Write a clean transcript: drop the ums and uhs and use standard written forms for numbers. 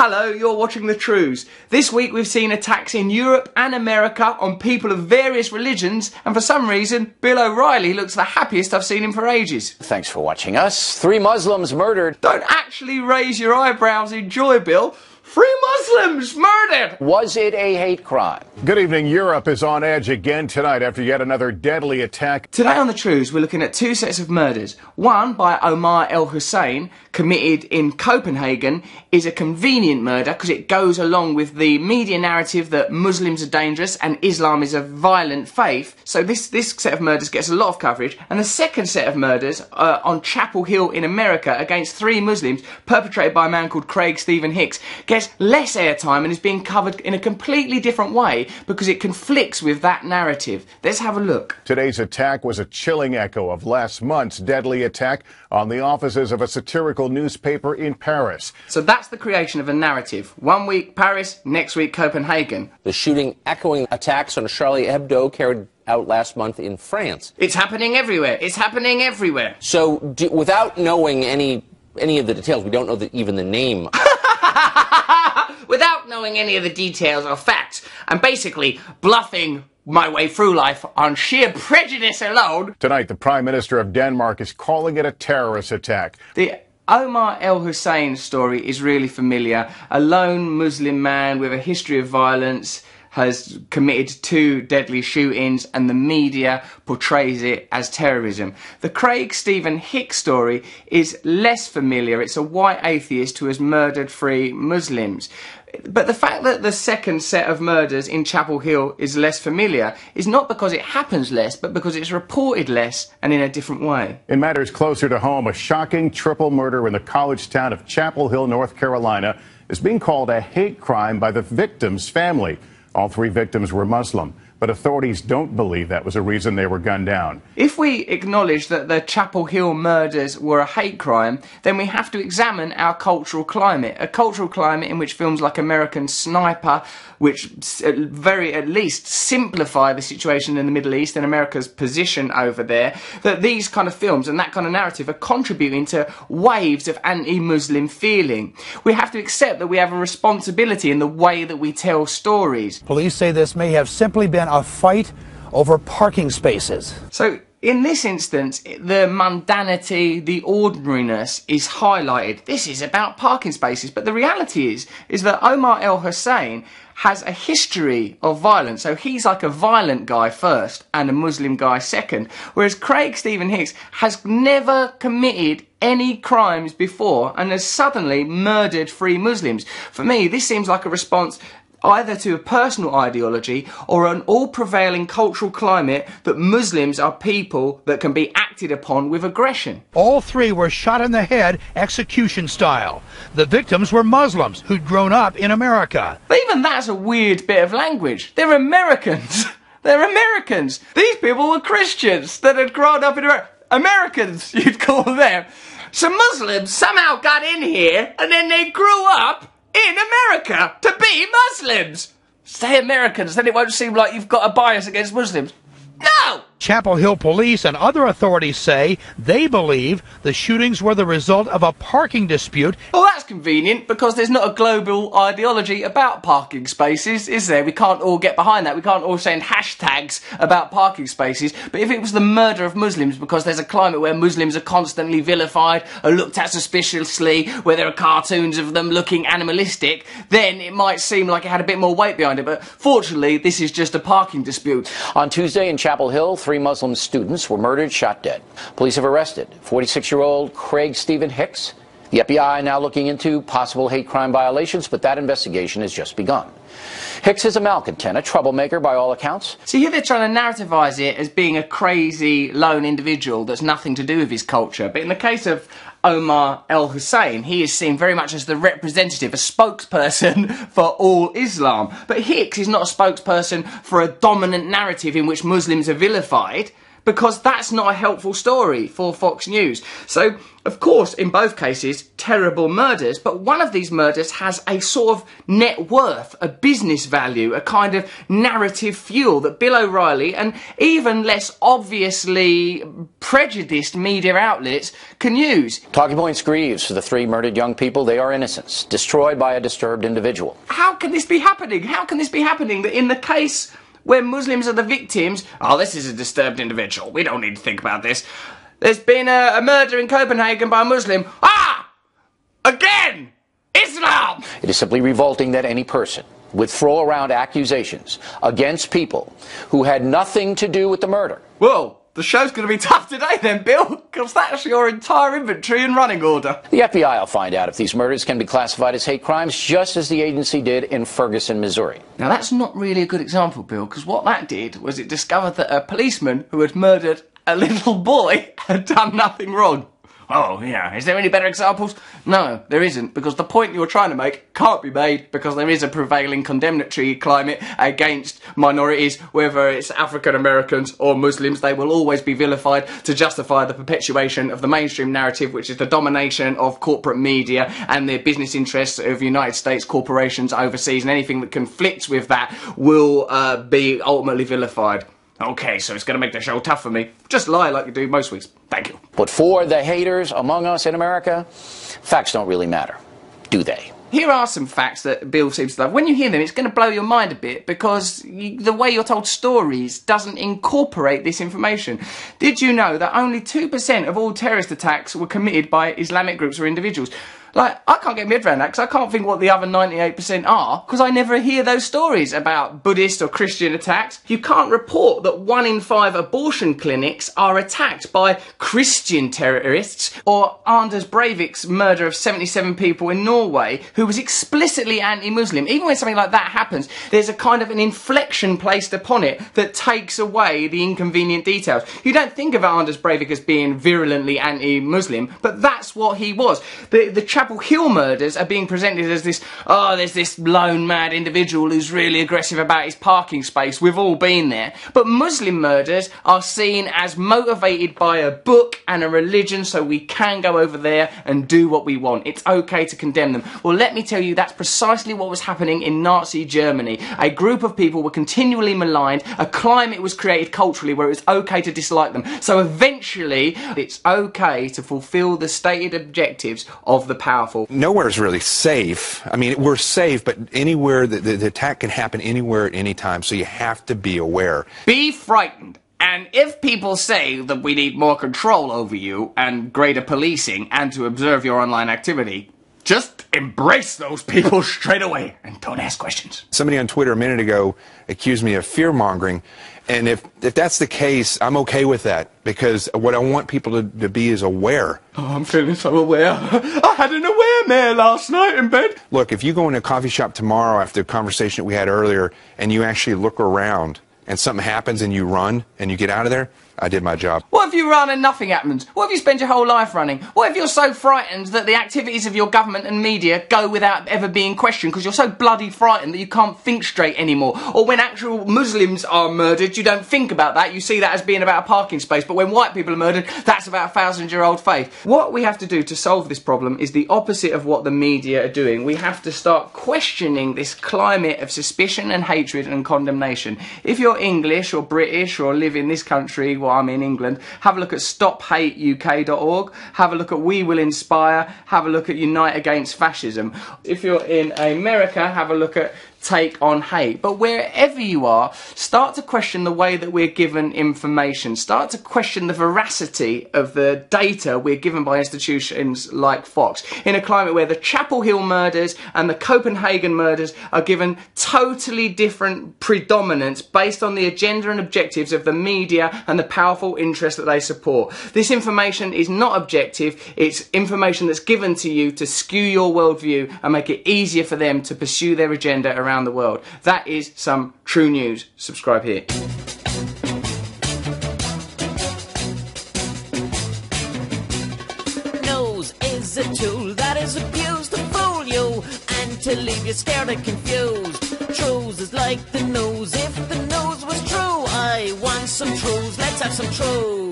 Hello, you're watching The Truths. This week we've seen attacks in Europe and America on people of various religions, and for some reason, Bill O'Reilly looks the happiest I've seen him for ages. Thanks for watching us. 3 Muslims murdered. Don't actually raise your eyebrows in joy, Bill. 3 Muslims murdered! Was it a hate crime? Good evening. Europe is on edge again tonight after yet another deadly attack. Today on The Truths, we're looking at 2 sets of murders. One by Omar El-Hussein, committed in Copenhagen, is a convenient murder because it goes along with the media narrative that Muslims are dangerous and Islam is a violent faith. So this set of murders gets a lot of coverage. And the second set of murders on Chapel Hill in America against 3 Muslims, perpetrated by a man called Craig Stephen Hicks, gets less airtime and is being covered in a completely different way because it conflicts with that narrative. Let's have a look. Today's attack was a chilling echo of last month's deadly attack on the offices of a satirical newspaper in Paris. So that's the creation of a narrative. One week Paris, next week Copenhagen. The shooting echoing attacks on Charlie Hebdo carried out last month in France. It's happening everywhere. It's happening everywhere. So without knowing any of the details, we don't know even the name. Without knowing any of the details or facts, and basically bluffing my way through life on sheer prejudice alone. Tonight, the Prime Minister of Denmark is calling it a terrorist attack. The Omar El-Hussein story is really familiar. A lone Muslim man with a history of violence has committed 2 deadly shootings and the media portrays it as terrorism. The Craig Stephen Hicks story is less familiar. It's a white atheist who has murdered 3 Muslims. But the fact that the second set of murders in Chapel Hill is less familiar is not because it happens less, but because it's reported less and in a different way. In matters closer to home, a shocking triple murder in the college town of Chapel Hill, North Carolina, is being called a hate crime by the victim's family. All 3 victims were Muslim, but authorities don't believe that was a reason they were gunned down. If we acknowledge that the Chapel Hill murders were a hate crime, then we have to examine our cultural climate. A cultural climate in which films like American Sniper, which at least simplify the situation in the Middle East and America's position over there, that these kind of films and that kind of narrative are contributing to waves of anti-Muslim feeling. We have to accept that we have a responsibility in the way that we tell stories. Police say this may have simply been a fight over parking spaces. So in this instance, the mundanity, the ordinariness is highlighted. This is about parking spaces, but the reality is that Omar El-Hussein has a history of violence. So he's like a violent guy first and a Muslim guy second, whereas Craig Stephen Hicks has never committed any crimes before and has suddenly murdered 3 Muslims. For me, this seems like a response either to a personal ideology or an all-prevailing cultural climate that Muslims are people that can be acted upon with aggression. All 3 were shot in the head, execution style. The victims were Muslims who'd grown up in America. But even that's a weird bit of language. They're Americans. They're Americans. These people were Christians that had grown up in America. Americans, you'd call them. So Muslims somehow got in here and then they grew up in America to be Muslims. Say Americans, then it won't seem like you've got a bias against Muslims. No! Chapel Hill police and other authorities say they believe the shootings were the result of a parking dispute. Well, that's convenient because there's not a global ideology about parking spaces, is there? We can't all get behind that. We can't all send hashtags about parking spaces. But if it was the murder of Muslims because there's a climate where Muslims are constantly vilified or looked at suspiciously, where there are cartoons of them looking animalistic, then it might seem like it had a bit more weight behind it. But fortunately, this is just a parking dispute. On Tuesday in Chapel Hill, 3 Muslim students were murdered, shot dead. Police have arrested 46-year-old Craig Stephen Hicks. The FBI now looking into possible hate crime violations, but that investigation has just begun. Hicks is a malcontent, a troublemaker by all accounts. See, here they're trying to narrativize it as being a crazy, lone individual that's nothing to do with his culture. But in the case of Omar El-Hussein, he is seen very much as the representative, a spokesperson for all Islam. But Hicks is not a spokesperson for a dominant narrative in which Muslims are vilified, because that's not a helpful story for Fox News. So, of course, in both cases, terrible murders, but one of these murders has a sort of net worth, a business value, a kind of narrative fuel that Bill O'Reilly and even less obviously prejudiced media outlets can use. Talking points grieves for the 3 murdered young people. They are innocents, destroyed by a disturbed individual. How can this be happening? How can this be happening that in the case where Muslims are the victims, oh, this is a disturbed individual, we don't need to think about this. There's been a murder in Copenhagen by a Muslim. Ah! Again! Islam! It is simply revolting that any person would throw around accusations against people who had nothing to do with the murder. Well, the show's going to be tough today then, Bill, because that's your entire inventory and running order. The FBI will find out if these murders can be classified as hate crimes, just as the agency did in Ferguson, Missouri. Now, that's not really a good example, Bill, because what that did was it discovered that a policeman who had murdered a little boy had done nothing wrong. Oh, yeah. Is there any better examples? No, there isn't, because the point you're trying to make can't be made because there is a prevailing condemnatory climate against minorities, whether it's African Americans or Muslims. They will always be vilified to justify the perpetuation of the mainstream narrative, which is the domination of corporate media and the business interests of United States corporations overseas, and anything that conflicts with that will be ultimately vilified. Okay, so it's going to make the show tough for me. Just lie like you do most weeks. Thank you. But for the haters among us in America, facts don't really matter, do they? Here are some facts that Bill seems to love. When you hear them, it's going to blow your mind a bit because the way you're told stories doesn't incorporate this information. Did you know that only 2% of all terrorist attacks were committed by Islamic groups or individuals? Like, I can't get my head around that because I can't think what the other 98% are because I never hear those stories about Buddhist or Christian attacks. You can't report that 1 in 5 abortion clinics are attacked by Christian terrorists, or Anders Breivik's murder of 77 people in Norway, who was explicitly anti-Muslim. Even when something like that happens, there's a kind of an inflection placed upon it that takes away the inconvenient details. You don't think of Anders Breivik as being virulently anti-Muslim, but that's what he was. The Chapel Hill murders are being presented as this, oh, there's this lone mad individual who's really aggressive about his parking space. We've all been there. But Muslim murders are seen as motivated by a book and a religion, so we can go over there and do what we want. It's okay to condemn them. Well, let me tell you, that's precisely what was happening in Nazi Germany. A group of people were continually maligned. A climate was created culturally where it was okay to dislike them. So eventually, it's okay to fulfill the stated objectives of the powerful. Nowhere is really safe. I mean, we're safe, but anywhere, the attack can happen anywhere at any time, so you have to be aware. Be frightened. And if people say that we need more control over you and greater policing and to observe your online activity, just embrace those people straight away and don't ask questions. Somebody on Twitter a minute ago accused me of fear-mongering, and if that's the case, I'm okay with that, because what I want people to be is aware. Oh, I'm feeling so aware. I had an aware-mare last night in bed. Look, if you go in a coffee shop tomorrow after the conversation that we had earlier and you actually look around and something happens and you run and you get out of there, I did my job. What if you run and nothing happens? What if you spend your whole life running? What if you're so frightened that the activities of your government and media go without ever being questioned because you're so bloody frightened that you can't think straight anymore? Or when actual Muslims are murdered, you don't think about that. You see that as being about a parking space. But when white people are murdered, that's about a 1,000-year-old faith. What we have to do to solve this problem is the opposite of what the media are doing. We have to start questioning this climate of suspicion and hatred and condemnation. If you're English or British or live in this country, well, I'm in England, have a look at stophateuk.org, have a look at We Will Inspire, have a look at Unite Against Fascism. If you're in America, have a look at Take on Hate. But wherever you are, start to question the way that we're given information. Start to question the veracity of the data we're given by institutions like Fox. In a climate where the Chapel Hill murders and the Copenhagen murders are given totally different predominance based on the agenda and objectives of the media and the powerful interests that they support. This information is not objective. It's information that's given to you to skew your worldview and make it easier for them to pursue their agenda around the world. That is some true news. Subscribe here. Nose is a tool that is abused to fool you and to leave you scared and confused. Truths is like the nose. If the nose was true, I want some truths. Let's let's have some truth.